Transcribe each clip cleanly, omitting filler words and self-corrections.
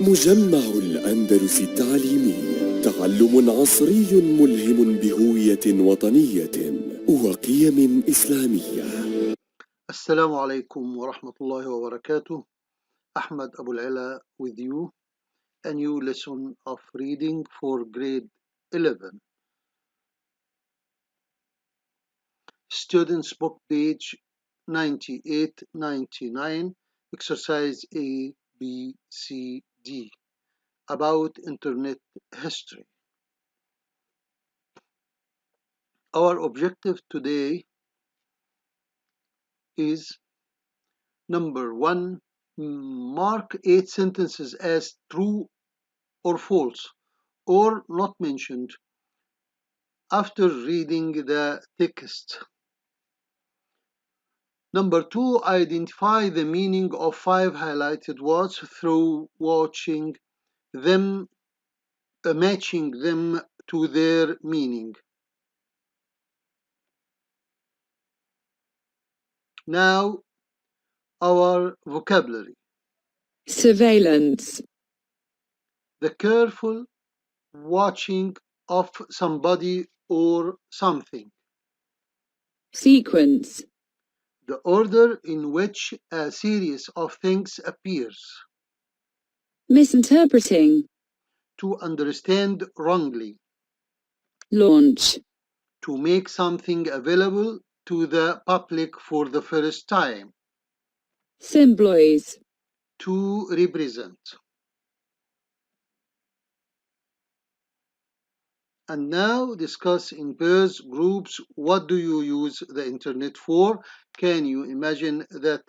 مجمع الأندلس التعليمي، تعلم عصري ملهم بهوية وطنية وقيم إسلامية. السلام عليكم ورحمة الله وبركاته. Ahmed Abu Al-Ala with you. A new lesson of reading for grade 11. Students book page 98-99, exercise A, B, C, D, about internet history. Our objective today is number 1, mark 8 sentences as true or false or not mentioned after reading the text. Number 2, identify the meaning of 5 highlighted words through watching them, matching them to their meaning. Now, our vocabulary. Surveillance. The careful watching of somebody or something. Sequence. The order in which a series of things appears. Misinterpreting. To understand wrongly. Launch. To make something available to the public for the first time. Symbolize. To represent. And now discuss in pairs, groups, what do you use the internet for? Can you imagine that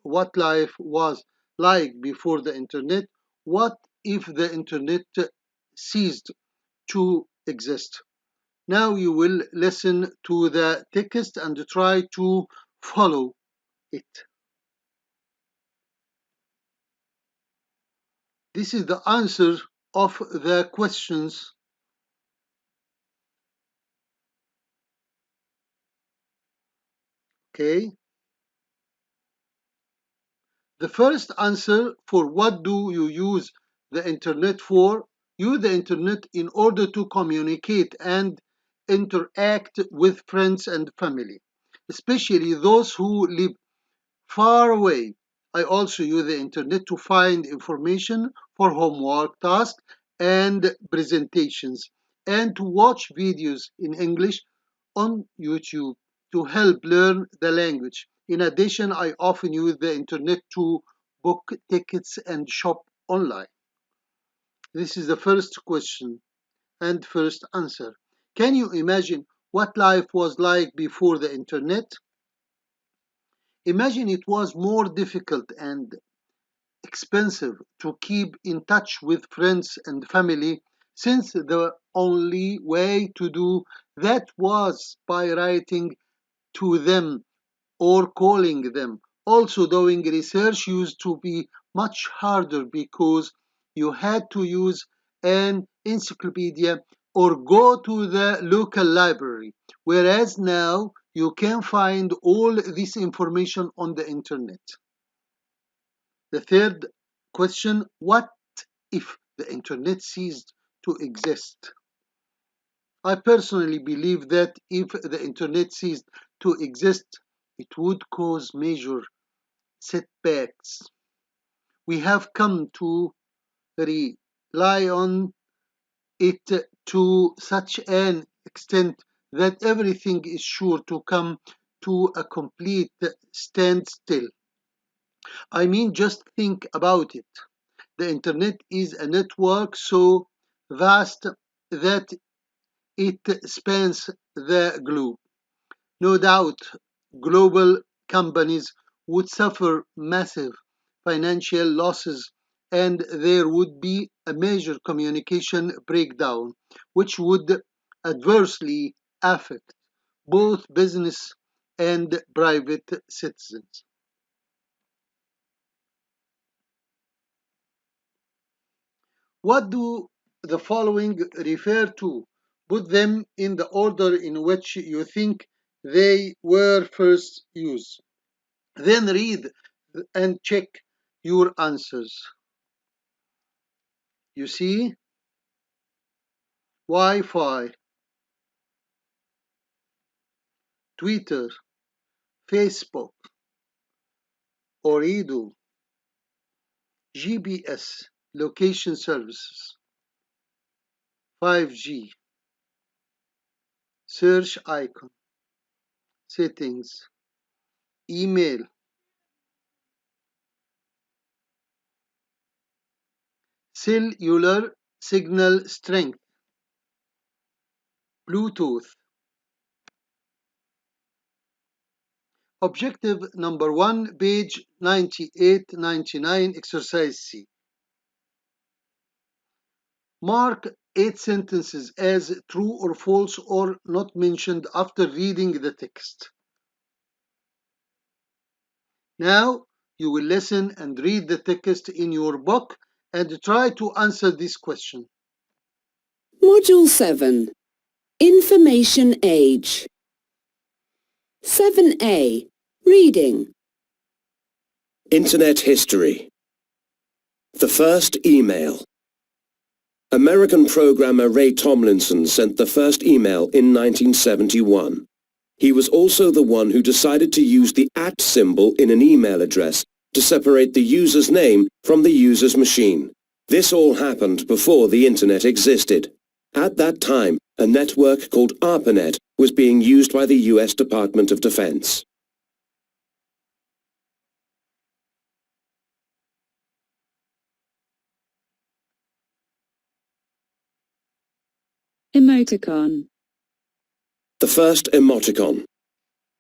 what life was like before the internet? What if the internet ceased to exist? Now you will listen to the text and try to follow it. This is the answer of the questions. Okay. The first answer for what do you use the internet for? Use the internet in order to communicate and interact with friends and family, especially those who live far away. I also use the internet to find information for homework tasks and presentations, and to watch videos in English on YouTube to help learn the language. In addition, I often use the internet to book tickets and shop online. This is the first question and first answer. Can you imagine what life was like before the internet? Imagine it was more difficult and expensive to keep in touch with friends and family, since the only way to do that was by writing to them or calling them. Also, doing research used to be much harder because you had to use an encyclopedia or go to the local library, whereas now you can find all this information on the internet. The third question, what if the internet ceased to exist? I personally believe that if the internet ceased to exist, it would cause major setbacks. We have come to rely on it to such an extent that everything is sure to come to a complete standstill. I mean, just think about it. The internet is a network so vast that it spans the globe. No doubt, global companies would suffer massive financial losses and there would be a major communication breakdown, which would adversely affect both business and private citizens. What do the following refer to? Put them in the order in which you think they were first used. Then read and check your answers. You see? Wi-Fi, Twitter, Facebook, Ooredoo, GPS, location services, 5G, search icon, settings, email, cellular signal strength, Bluetooth. Objective number 1, page 98-99, exercise C. Mark 8 sentences as true or false or not mentioned after reading the text. Now you will listen and read the text in your book and try to answer this question. Module 7. Information Age. 7A. Reading. Internet history. The first email. American programmer Ray Tomlinson sent the first email in 1971. He was also the one who decided to use the @ symbol in an email address to separate the user's name from the user's machine. This all happened before the Internet existed. At that time, a network called ARPANET was being used by the US Department of Defense. Emoticon. The first emoticon.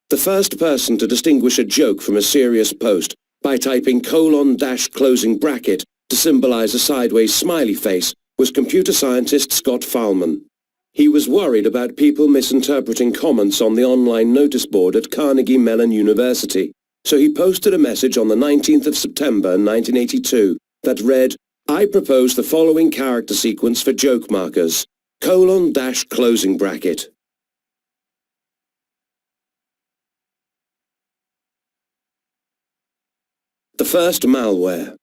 The first person to distinguish a joke from a serious post by typing :closing bracket to symbolize a sideways smiley face was computer scientist Scott Fahlman. He was worried about people misinterpreting comments on the online notice board at Carnegie Mellon University, so he posted a message on the 19th of September 1982 that read, "I propose the following character sequence for joke markers: :closing bracket. The first malware.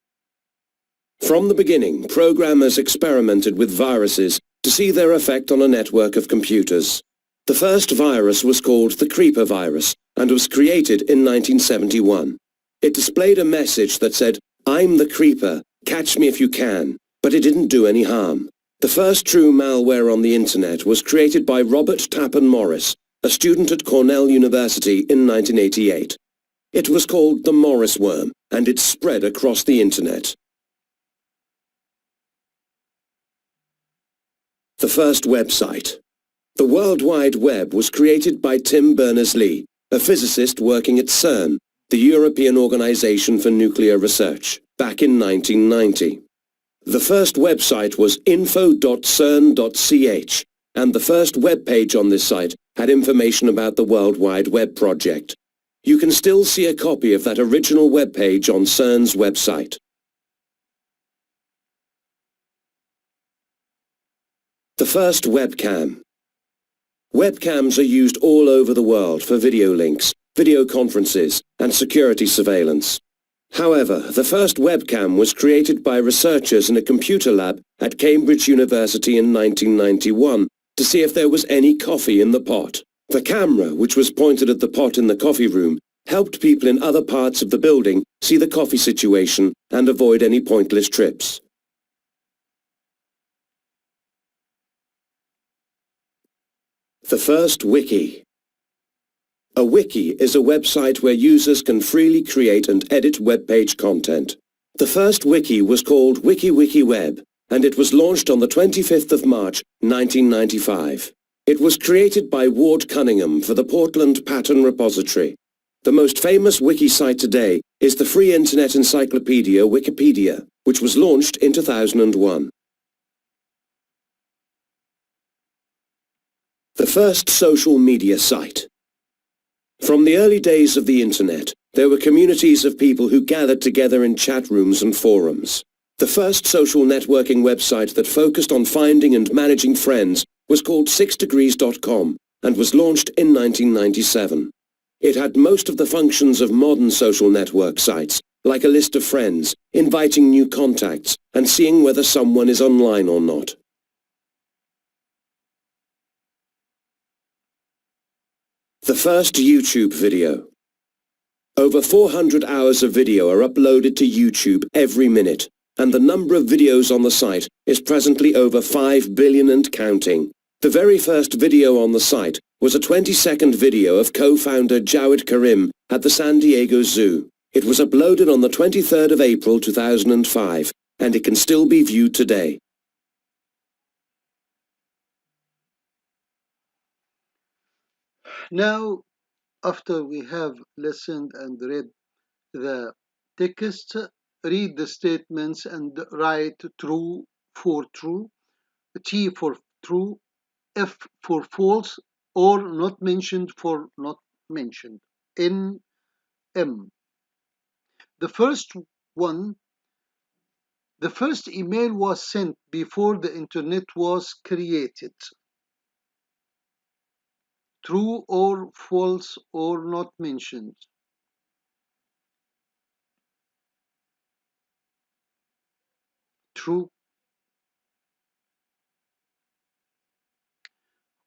From the beginning, programmers experimented with viruses to see their effect on a network of computers. The first virus was called the Creeper virus and was created in 1971. It displayed a message that said, "I'm the Creeper, catch me if you can," but it didn't do any harm. The first true malware on the Internet was created by Robert Tappan Morris, a student at Cornell University in 1988. It was called the Morris worm, and it spread across the Internet. The first website. The World Wide Web was created by Tim Berners-Lee, a physicist working at CERN, the European Organization for Nuclear Research, back in 1990. The first website was info.cern.ch, and the first web page on this site had information about the World Wide Web project. You can still see a copy of that original web page on CERN's website. The first webcam. Webcams are used all over the world for video links, video conferences, and security surveillance. However, the first webcam was created by researchers in a computer lab at Cambridge University in 1991 to see if there was any coffee in the pot. The camera, which was pointed at the pot in the coffee room, helped people in other parts of the building see the coffee situation and avoid any pointless trips. The first wiki. A wiki is a website where users can freely create and edit web page content. The first wiki was called WikiWikiWeb, and it was launched on the 25th of March, 1995. It was created by Ward Cunningham for the Portland Pattern Repository. The most famous wiki site today is the free internet encyclopedia Wikipedia, which was launched in 2001. The first social media site. From the early days of the Internet, there were communities of people who gathered together in chat rooms and forums. The first social networking website that focused on finding and managing friends was called 6degrees.com and was launched in 1997. It had most of the functions of modern social network sites, like a list of friends, inviting new contacts, and seeing whether someone is online or not. The first YouTube video. Over 400 hours of video are uploaded to YouTube every minute, and the number of videos on the site is presently over 5 billion and counting. The very first video on the site was a 20-second video of co-founder Jawed Karim at the San Diego Zoo. It was uploaded on the 23rd of April 2005, and it can still be viewed today. Now, after we have listened and read the text, read the statements and write true for true, T for true, F for false, or not mentioned for not mentioned. N, M. The first one, the first email was sent before the internet was created. True or false or not mentioned. True.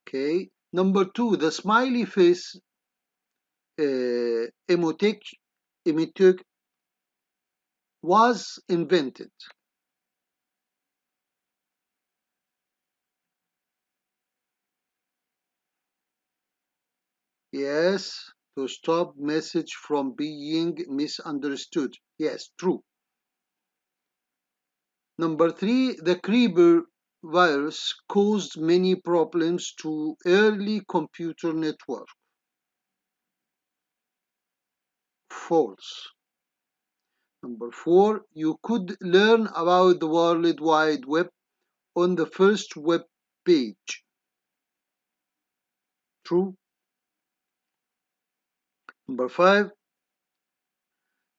Okay. Number two, the smiley face emotic was invented. Yes, to stop message from being misunderstood. Yes, true. Number three, the Creeper virus caused many problems to early computer network. False. Number four, you could learn about the World Wide Web on the first web page. True. Number five,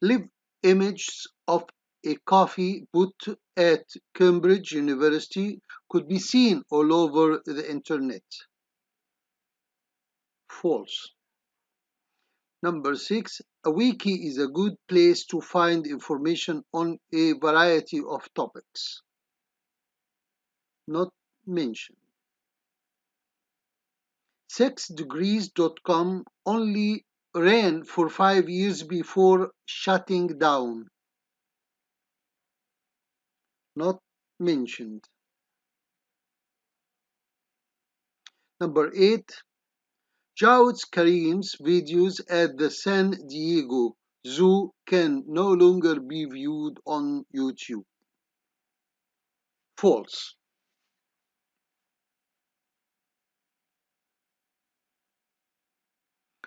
live images of a coffee put at Cambridge University could be seen all over the internet. False. Number six, a wiki is a good place to find information on a variety of topics. Not mentioned. 6degrees.com only ran for 5 years before shutting down. Not mentioned. Number 8, Jawed Karim's videos at the San Diego Zoo can no longer be viewed on YouTube. False.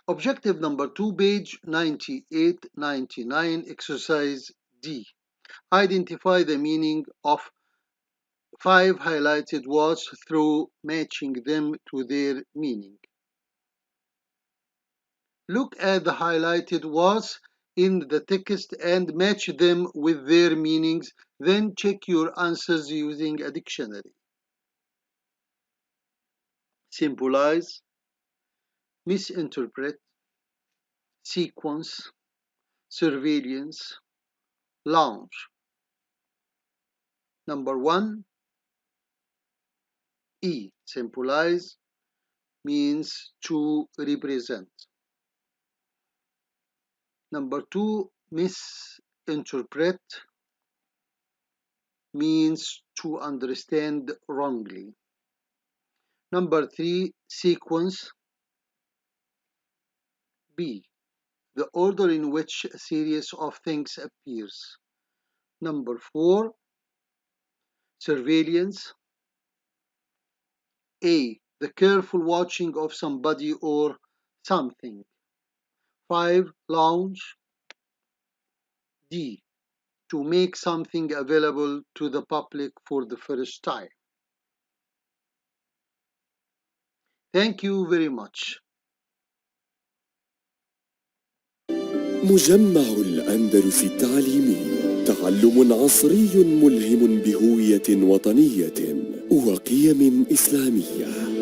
Objective number 2, page 98-99, exercise D. Identify the meaning of 5 highlighted words through matching them to their meaning. Look at the highlighted words in the text and match them with their meanings, then check your answers using a dictionary. Symbolize, misinterpret, sequence, surveillance, launch. Number 1, E. Symbolize means to represent. Number 2, misinterpret means to understand wrongly. Number 3, sequence. B, the order in which a series of things appears. Number 4, surveillance. A, the careful watching of somebody or something. 5, launch. D, to make something available to the public for the first time. Thank you very much. مجمع الأندلس التعليمي، تعلم عصري ملهم بهوية وطنية وقيم إسلامية.